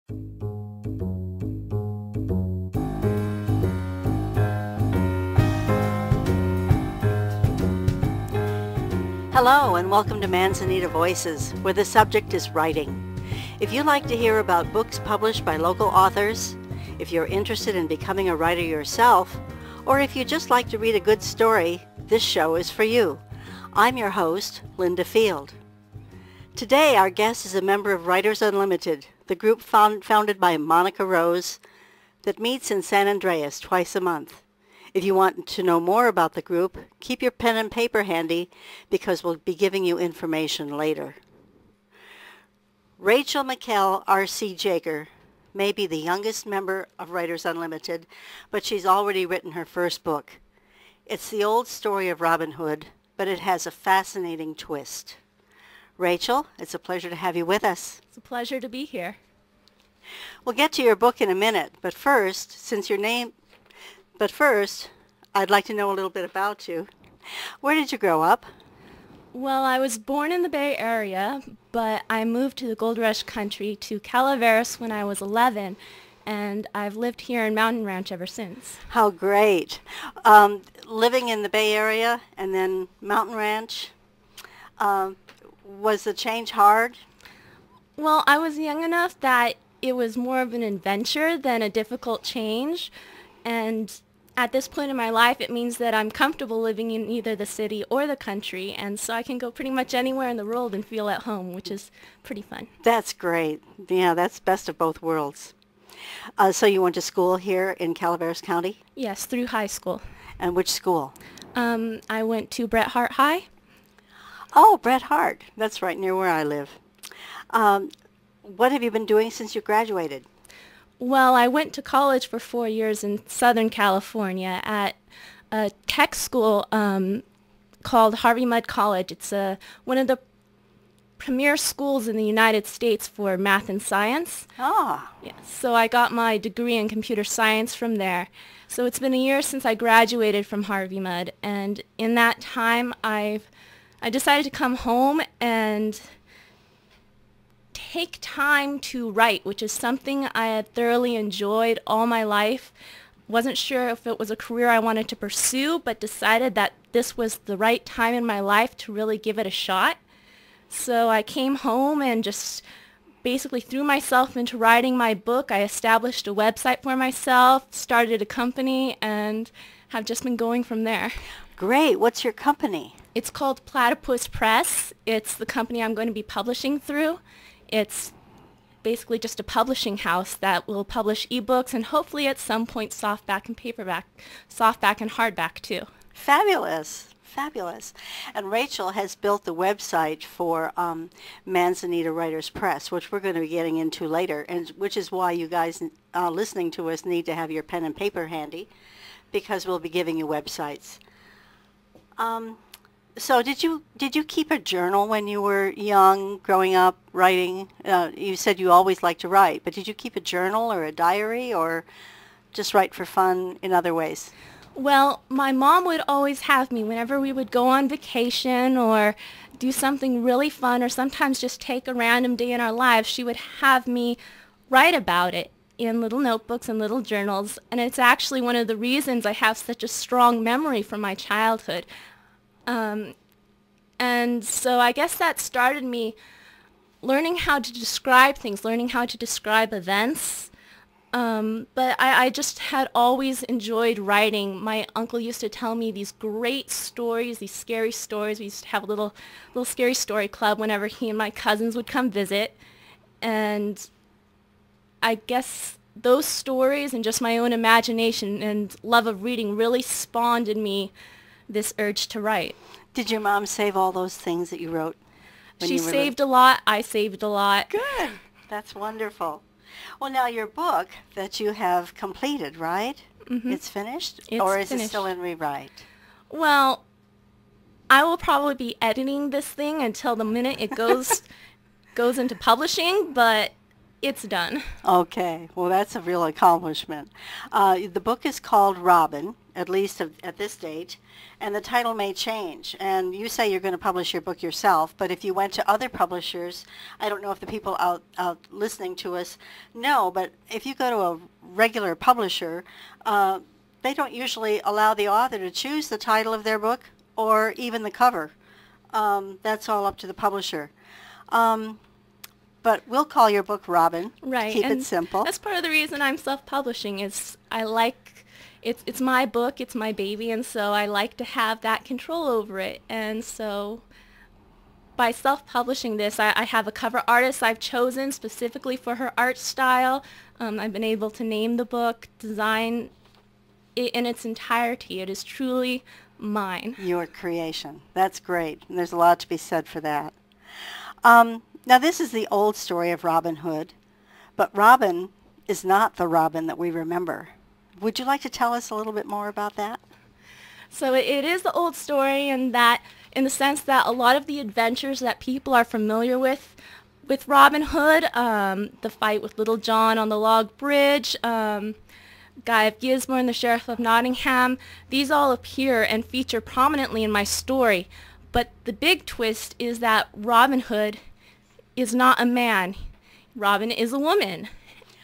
Hello and welcome to Manzanita Voices, where the subject is writing. If you'd like to hear about books published by local authors, if you're interested in becoming a writer yourself, or if you just like to read a good story, this show is for you. I'm your host, Linda Field. Today our guest is a member of Writers Unlimited, the group founded by Monica Rose that meets in San Andreas twice a month. If you want to know more about the group, keep your pen and paper handy because we'll be giving you information later. Rachel ArceJaeger may be the youngest member of Writers Unlimited, but she's already written her first book. It's the old story of Robin Hood, but it has a fascinating twist. Rachel, it's a pleasure to have you with us. It's a pleasure to be here. We'll get to your book in a minute, but first, I'd like to know a little bit about you. Where did you grow up? Well, I was born in the Bay Area, but I moved to the Gold Rush country to Calaveras when I was 11, and I've lived here in Mountain Ranch ever since. How great. Living in the Bay Area and then Mountain Ranch, was the change hard? Well, I was young enough that it was more of an adventure than a difficult change, and at this point in my life, it means that I'm comfortable living in either the city or the country, and so I can go pretty much anywhere in the world and feel at home, which is pretty fun. That's great. Yeah, that's best of both worlds. So you went to school here in Calaveras County? Yes, through high school. And which school? I went to Bret Harte High. Oh, Bret Harte. That's right near where I live. What have you been doing since you graduated? Well, I went to college for 4 years in Southern California at a tech school called Harvey Mudd College. It's one of the premier schools in the United States for math and science. Ah. Yeah, so I got my degree in computer science from there. So it's been a year since I graduated from Harvey Mudd, and in that time I decided to come home and take time to write, which is something I had thoroughly enjoyed all my life. Wasn't sure if it was a career I wanted to pursue, but decided that this was the right time in my life to really give it a shot. So I came home and just basically threw myself into writing my book. I established a website for myself, started a company, and have just been going from there. Great. What's your company? It's called Platypus Press. It's the company I'm going to be publishing through. It's basically just a publishing house that will publish ebooks and hopefully at some point softback and paperback, softback and hardback too. Fabulous. Fabulous. And Rachel has built the website for Manzanita Writers Press, which we're going to be getting into later, and which is why you guys listening to us need to have your pen and paper handy, because we'll be giving you websites. So did you keep a journal when you were young, growing up, writing? You said you always liked to write, but did you keep a journal or a diary, or just write for fun in other ways? Well, my mom would always have me whenever we would go on vacation or do something really fun, or sometimes just take a random day in our lives. She would have me write about it in little notebooks and little journals, and it's actually one of the reasons I have such a strong memory from my childhood. And so I guess that started me learning how to describe things, learning how to describe events. But I just had always enjoyed writing. My uncle used to tell me these great stories, these scary stories. We used to have a little scary story club whenever he and my cousins would come visit. And I guess those stories and just my own imagination and love of reading really spawned in me this urge to write. Did your mom save all those things that you wrote? She saved a lot. I saved a lot. Good. That's wonderful. Well, now your book that you have completed, right? Mm-hmm. It's finished? Or is it still in rewrite? Well, I will probably be editing this thing until the minute it goes into publishing, but It's done. Okay, well that's a real accomplishment. The book is called Robin, at least at this date, and the title may change. And you say you're going to publish your book yourself, but if you went to other publishers, I don't know if the people out listening to us know, but if you go to a regular publisher, they don't usually allow the author to choose the title of their book or even the cover. That's all up to the publisher. But we'll call your book Robin. Right. Keep and it simple. That's part of the reason I'm self-publishing is I like, it's my book, it's my baby, and so I like to have that control over it. And so by self-publishing this, I have a cover artist I've chosen specifically for her art style. I've been able to name the book, design it in its entirety. It is truly mine. Your creation. That's great. And there's a lot to be said for that. Now this is the old story of Robin Hood, but Robin is not the Robin that we remember. Would you like to tell us a little bit more about that? So it is the old story in the sense that a lot of the adventures that people are familiar with Robin Hood, the fight with Little John on the log bridge, Guy of Gisborne, the Sheriff of Nottingham, these all appear and feature prominently in my story. But the big twist is that Robin Hood is not a man. Robin is a woman.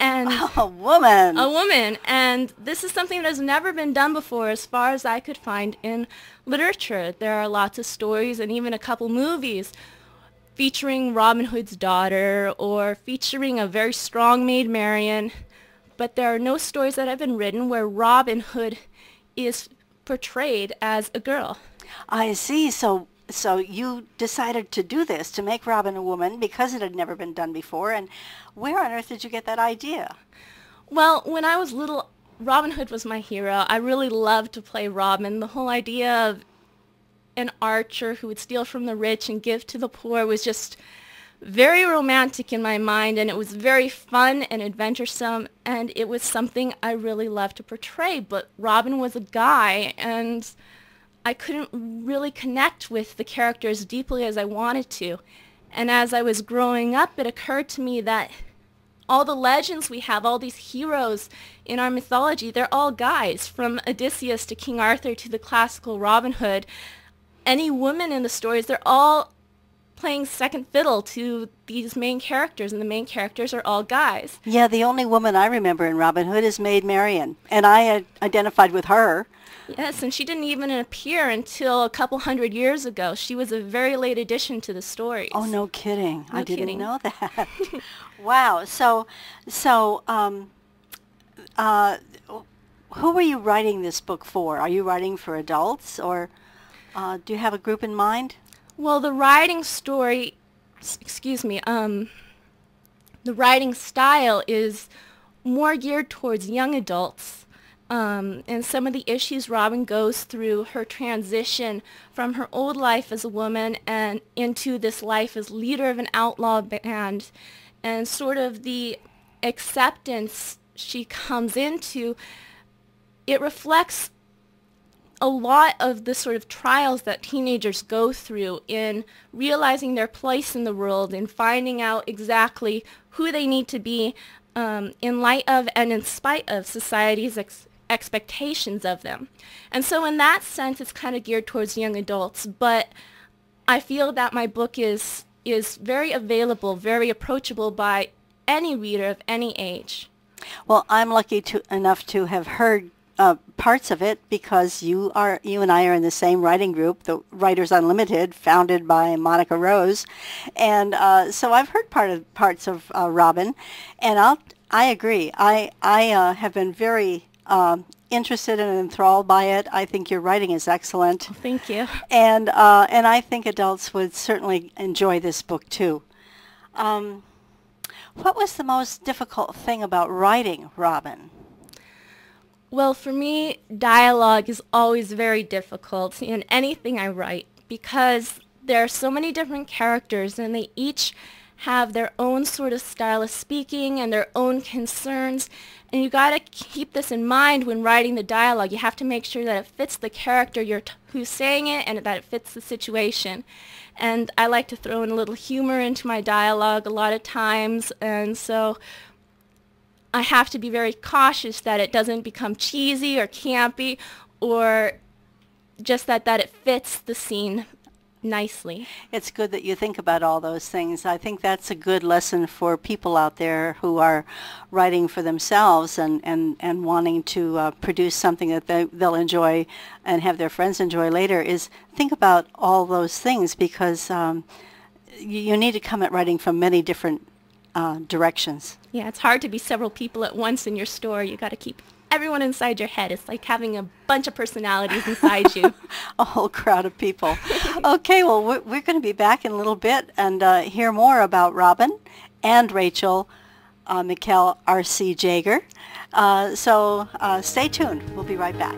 And a woman! A woman. And this is something that has never been done before as far as I could find in literature. There are lots of stories and even a couple movies featuring Robin Hood's daughter or featuring a very strong Maid Marian. But there are no stories that have been written where Robin Hood is portrayed as a girl. I see. So you decided to do this, to make Robin a woman, because it had never been done before. And where on earth did you get that idea? Well, when I was little, Robin Hood was my hero. I really loved to play Robin. The whole idea of an archer who would steal from the rich and give to the poor was just very romantic in my mind, and it was very fun and adventuresome, and it was something I really loved to portray. But Robin was a guy, and I couldn't really connect with the character as deeply as I wanted to. And as I was growing up, it occurred to me that all the legends we have, all these heroes in our mythology, they're all guys, from Odysseus to King Arthur to the classical Robin Hood. Any woman in the stories, they're all playing second fiddle to these main characters, and the main characters are all guys. Yeah, the only woman I remember in Robin Hood is Maid Marian, and I identified with her. Yes, and she didn't even appear until a couple hundred years ago. She was a very late addition to the stories. Oh, no kidding. No I didn't kidding. know that. Wow. So, who were you writing this book for? Are you writing for adults, or do you have a group in mind? Well, the writing story, the writing style is more geared towards young adults. And some of the issues Robin goes through, her transition from her old life as a woman and into this life as leader of an outlaw band, and sort of the acceptance she comes into, it reflects a lot of the sort of trials that teenagers go through in realizing their place in the world and finding out exactly who they need to be in light of and in spite of society's expectations of them. And so in that sense, it's kind of geared towards young adults, but I feel that my book is very available, very approachable by any reader of any age. Well, I'm lucky enough to have heard parts of it, because you and I are in the same writing group, the Writers Unlimited, founded by Monica Rose, and so I've heard parts of Robin, and I agree. I have been very interested and enthralled by it. I think your writing is excellent. Well, thank you. And I think adults would certainly enjoy this book too. What was the most difficult thing about writing Robin? Well, for me, dialogue is always very difficult in anything I write, because there are so many different characters and they each have their own sort of style of speaking and their own concerns. And you got to keep this in mind when writing the dialogue. You have to make sure that it fits the character who's saying it and that it fits the situation. And I like to throw in a little humor into my dialogue a lot of times, and so I have to be very cautious that it doesn't become cheesy or campy, or just that it fits the scene nicely. It's good that you think about all those things. I think that's a good lesson for people out there who are writing for themselves and wanting to produce something that they'll enjoy and have their friends enjoy later, is think about all those things, because you need to come at writing from many different directions. Yeah, it's hard to be several people at once in your store. You got to keep everyone inside your head. It's like having a bunch of personalities inside you. A whole crowd of people. Okay, well, we're going to be back in a little bit and hear more about Robin and Rachel ArceJaeger. So stay tuned. We'll be right back.